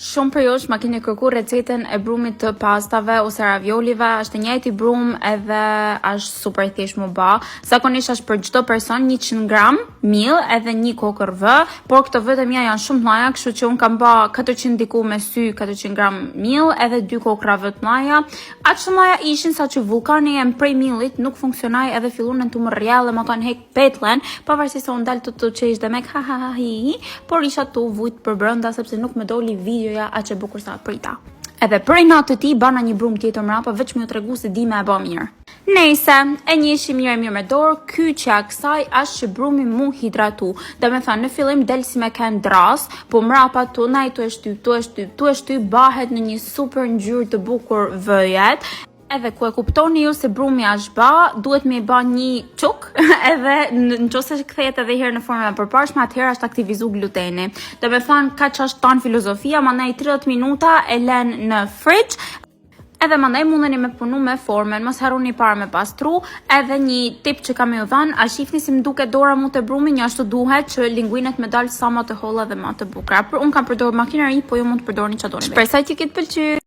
Shumë për jush ma keni kërku recetën e brumit të pastave ose raviolive, është njëjti brum edhe është super thjesht më ba. Zakonisht është për çdo person 100 gram miell edhe 1 kokër vë, por këto vët e mia janë shumë të mëdha, kështu që un kam bë 400 diku me sy 400 gram miell edhe 2 kokra vë të mëdha. Aq të mëdha ishin sa që vulkani e prej miellit nuk funksionoi edhe filluan të më rrjallë, më kanë hek petlen, pavarësisht se un dal të çesh dhe me ha ha ha hi, por isha tu vujt për brenda sepse nuk më doli videoja aq e bukur sa prita. Edhe për natë të ti bana një brum tjetër mrapa veç më tregu se di me e ba mirë. Nejse, e njëshi mirë me dorë, kyçja kësaj është që brumi mu hidratu. Dhe me thënë, në fillim del si me ken dras, po mrapa tu e shtyp, bahet në një super ngjyrë të bukur vëjet. Edhe ku e kuptoni ju se brumi është ba, duhet me ba një çuk, edhe nëse kthehet edhe herë në formën e përparshme, atëherë është aktivizu gluteni. Do të thënë kaq është tan filozofia, mandej 30 minuta e lën në fridge. Edhe mandej mundeni me punu me formën, mos harroni para me pastru, edhe një tip që kam ju dhënë, a shihni si më duket dora mu te brumi, një ashtu duhet që linguinet me dalë sa më të holla dhe më të bukura. Unë kam përdorur makineri, po ju mund të përdorni çfarë doni. Shpresoj që këtë pëlqy.